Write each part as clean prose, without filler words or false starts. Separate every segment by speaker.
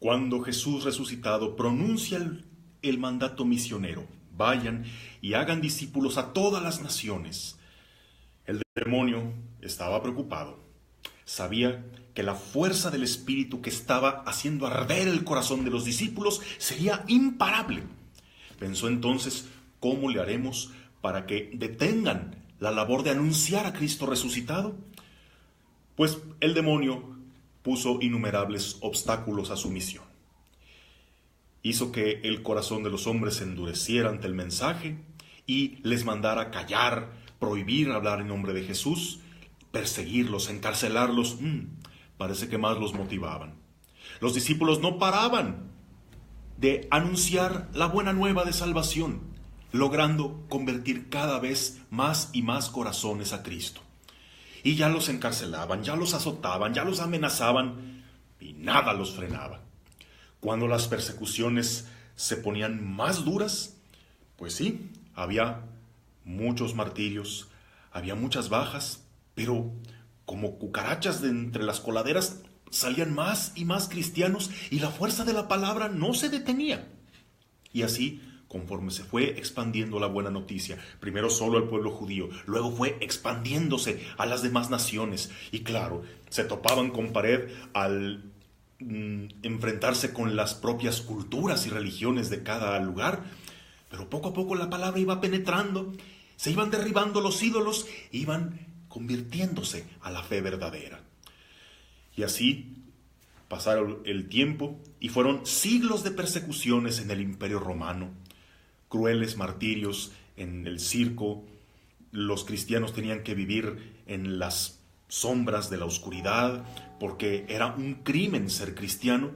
Speaker 1: cuando Jesús resucitado pronuncia el mandato misionero: vayan y hagan discípulos a todas las naciones. El demonio estaba preocupado. Sabía que la fuerza del Espíritu que estaba haciendo arder el corazón de los discípulos sería imparable. Pensó entonces: ¿cómo le haremos para que detengan la labor de anunciar a Cristo resucitado? Pues el demonio puso innumerables obstáculos a su misión. Hizo que el corazón de los hombres se endureciera ante el mensaje y les mandara callar, prohibir hablar en nombre de Jesús, perseguirlos, encarcelarlos. Parece que más los motivaban. Los discípulos no paraban de anunciar la buena nueva de salvación, logrando convertir cada vez más y más corazones a Cristo. Y ya los encarcelaban, ya los azotaban, ya los amenazaban, y nada los frenaba. Cuando las persecuciones se ponían más duras, pues sí, había muchos martirios, había muchas bajas, pero como cucarachas de entre las coladeras salían más y más cristianos y la fuerza de la palabra no se detenía. Y así, conforme se fue expandiendo la buena noticia, primero solo al pueblo judío, luego fue expandiéndose a las demás naciones. Y claro, se topaban con pared al enfrentarse con las propias culturas y religiones de cada lugar. Pero poco a poco la palabra iba penetrando, se iban derribando los ídolos, iban convirtiéndose a la fe verdadera. Y así pasaron el tiempo y fueron siglos de persecuciones en el Imperio Romano, crueles martirios en el circo. Los cristianos tenían que vivir en las sombras de la oscuridad porque era un crimen ser cristiano.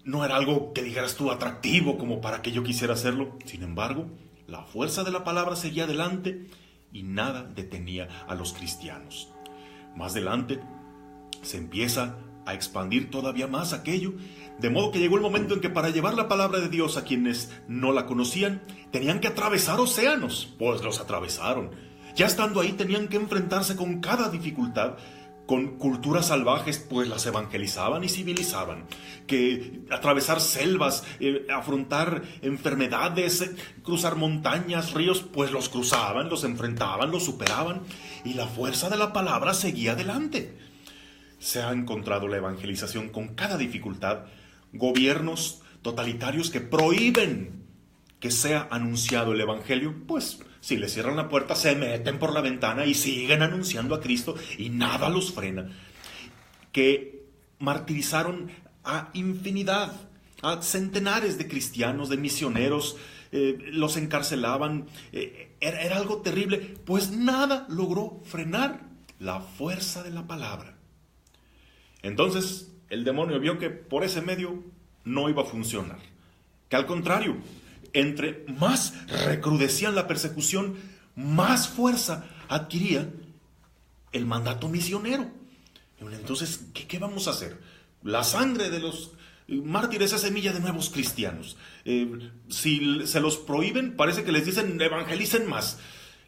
Speaker 1: No era algo que dijeras tú atractivo como para que yo quisiera hacerlo. Sin embargo, la fuerza de la palabra seguía adelante y nada detenía a los cristianos. Más adelante se empieza a expandir todavía más aquello, de modo que llegó el momento en que para llevar la palabra de Dios a quienes no la conocían, tenían que atravesar océanos. Pues los atravesaron. Ya estando ahí tenían que enfrentarse con cada dificultad, con culturas salvajes, pues las evangelizaban y civilizaban, que atravesar selvas, afrontar enfermedades, cruzar montañas, ríos, pues los cruzaban, los enfrentaban, los superaban, y la fuerza de la palabra seguía adelante. Se ha encontrado la evangelización con cada dificultad, gobiernos totalitarios que prohíben que sea anunciado el evangelio. Pues si le cierran la puerta, se meten por la ventana y siguen anunciando a Cristo y nada los frena. Que martirizaron a infinidad, a centenares de cristianos, de misioneros, los encarcelaban. Era algo terrible, pues nada logró frenar la fuerza de la palabra. Entonces el demonio vio que por ese medio no iba a funcionar, que al contrario, entre más recrudecían la persecución, más fuerza adquiría el mandato misionero. Entonces, ¿qué vamos a hacer? La sangre de los mártires es semilla de nuevos cristianos. Si se los prohíben, parece que les dicen evangelicen más.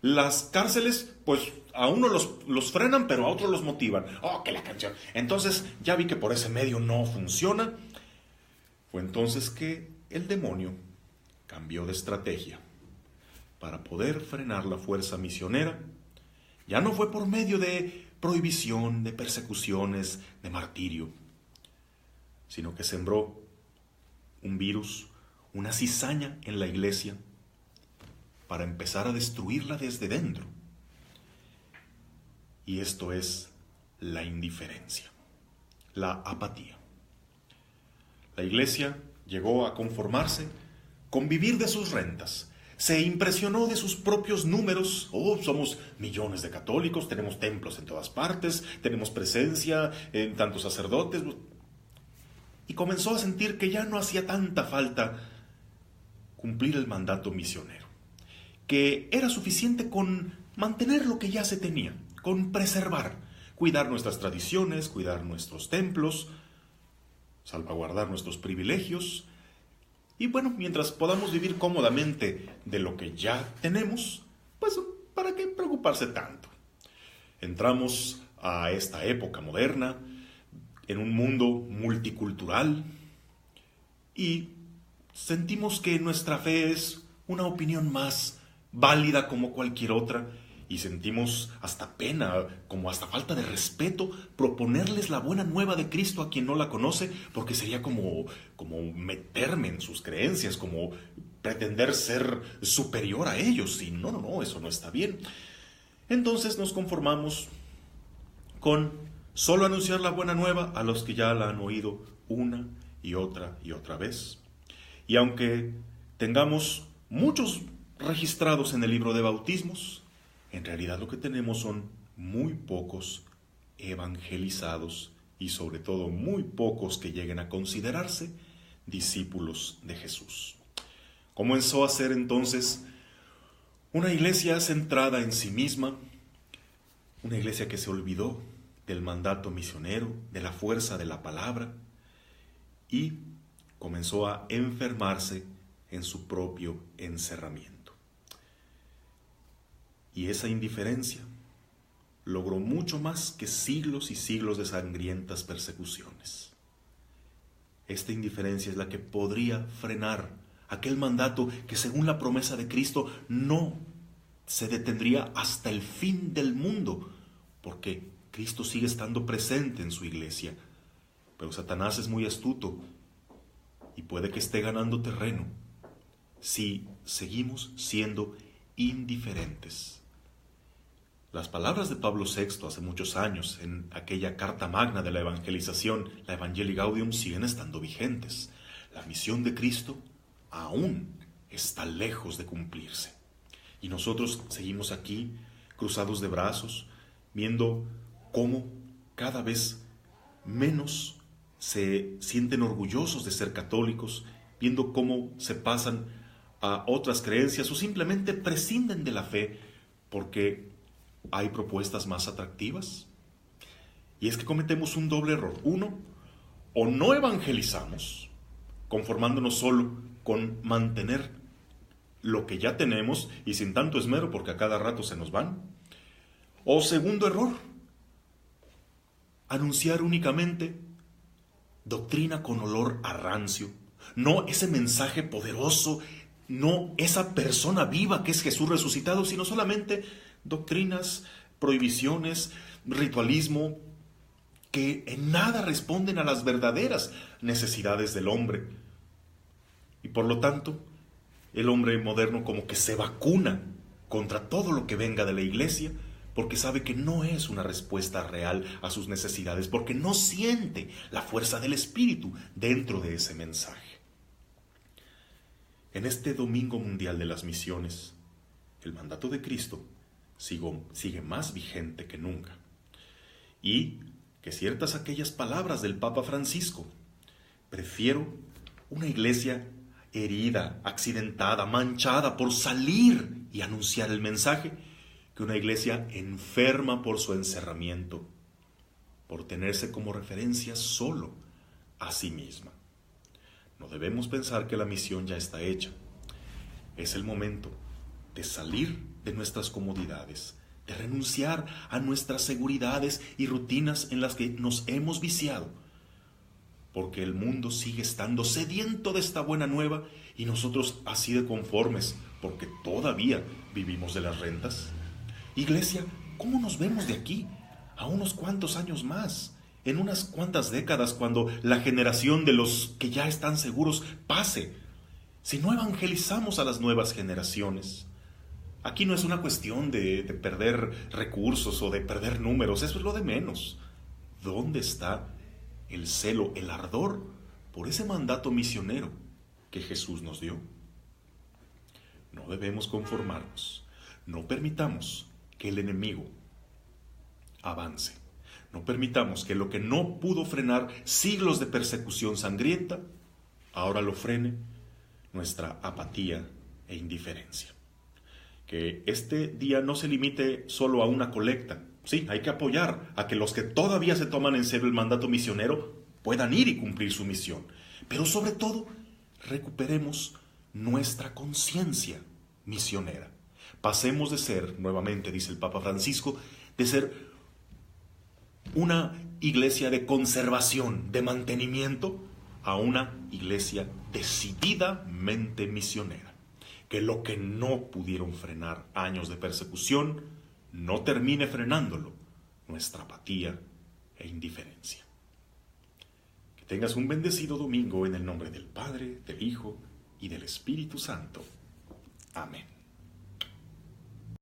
Speaker 1: Las cárceles, pues a uno los frenan, pero a otros los motivan. ¡Oh, que la canción! Entonces ya vi que por ese medio no funciona. Fue entonces que el demonio cambió de estrategia para poder frenar la fuerza misionera. Ya no fue por medio de prohibición, de persecuciones, de martirio, sino que sembró un virus, una cizaña en la iglesia para empezar a destruirla desde dentro. Y esto es la indiferencia, la apatía. La iglesia llegó a conformarse con vivir de sus rentas. Se impresionó de sus propios números. Somos millones de católicos, tenemos templos en todas partes, tenemos presencia en tantos sacerdotes. Y comenzó a sentir que ya no hacía tanta falta cumplir el mandato misionero, que era suficiente con mantener lo que ya se tenía, con preservar, cuidar nuestras tradiciones, cuidar nuestros templos, salvaguardar nuestros privilegios. Y bueno, mientras podamos vivir cómodamente de lo que ya tenemos, pues ¿para qué preocuparse tanto? Entramos a esta época moderna, en un mundo multicultural, y sentimos que nuestra fe es una opinión más válida como cualquier otra, y sentimos hasta pena, como hasta falta de respeto, proponerles la buena nueva de Cristo a quien no la conoce, porque sería como meterme en sus creencias, como pretender ser superior a ellos, y no, eso no está bien. Entonces nos conformamos con solo anunciar la buena nueva a los que ya la han oído una y otra vez. Y aunque tengamos muchos registrados en el libro de bautismos, en realidad lo que tenemos son muy pocos evangelizados y sobre todo muy pocos que lleguen a considerarse discípulos de Jesús. Comenzó a ser entonces una iglesia centrada en sí misma, una iglesia que se olvidó del mandato misionero, de la fuerza de la palabra, y comenzó a enfermarse en su propio encerramiento. Y esa indiferencia logró mucho más que siglos y siglos de sangrientas persecuciones. Esta indiferencia es la que podría frenar aquel mandato que, según la promesa de Cristo, no se detendría hasta el fin del mundo, porque Cristo sigue estando presente en su iglesia. Pero Satanás es muy astuto y puede que esté ganando terreno si seguimos siendo indiferentes. Las palabras de Pablo VI hace muchos años, en aquella carta magna de la evangelización, la Evangelii Gaudium, siguen estando vigentes. La misión de Cristo aún está lejos de cumplirse. Y nosotros seguimos aquí, cruzados de brazos, viendo cómo cada vez menos se sienten orgullosos de ser católicos, viendo cómo se pasan a otras creencias o simplemente prescinden de la fe porque hay propuestas más atractivas. Y es que cometemos un doble error. Uno, o no evangelizamos, conformándonos solo con mantener lo que ya tenemos y sin tanto esmero porque a cada rato se nos van. O segundo error, anunciar únicamente doctrina con olor a rancio, no ese mensaje poderoso, no esa persona viva que es Jesús resucitado, sino solamente doctrinas, prohibiciones, ritualismo, que en nada responden a las verdaderas necesidades del hombre. Y por lo tanto, el hombre moderno como que se vacuna contra todo lo que venga de la iglesia, porque sabe que no es una respuesta real a sus necesidades, porque no siente la fuerza del Espíritu dentro de ese mensaje. En este Domingo Mundial de las Misiones, el mandato de Cristo sigue más vigente que nunca. Y que ciertas aquellas palabras del Papa Francisco: prefiero una iglesia herida, accidentada, manchada por salir y anunciar el mensaje, que una iglesia enferma por su encerramiento, por tenerse como referencia solo a sí misma. No debemos pensar que la misión ya está hecha. Es el momento de salir de nuestras comodidades, de renunciar a nuestras seguridades y rutinas en las que nos hemos viciado, porque el mundo sigue estando sediento de esta buena nueva y nosotros así de conformes, porque todavía vivimos de las rentas. Iglesia, ¿cómo nos vemos de aquí a unos cuantos años más? En unas cuantas décadas, cuando la generación de los que ya están seguros pase. Si no evangelizamos a las nuevas generaciones, aquí no es una cuestión de perder recursos o de perder números, eso es lo de menos. ¿Dónde está el celo, el ardor por ese mandato misionero que Jesús nos dio? No debemos conformarnos, no permitamos que el enemigo avance. No permitamos que lo que no pudo frenar siglos de persecución sangrienta, ahora lo frene nuestra apatía e indiferencia. Que este día no se limite solo a una colecta. Sí, hay que apoyar a que los que todavía se toman en serio el mandato misionero puedan ir y cumplir su misión. Pero sobre todo, recuperemos nuestra conciencia misionera. Pasemos de ser, nuevamente dice el Papa Francisco, de ser una iglesia de conservación, de mantenimiento, a una iglesia decididamente misionera. Que lo que no pudieron frenar años de persecución, no termine frenándolo nuestra apatía e indiferencia. Que tengas un bendecido domingo en el nombre del Padre, del Hijo y del Espíritu Santo. Amén.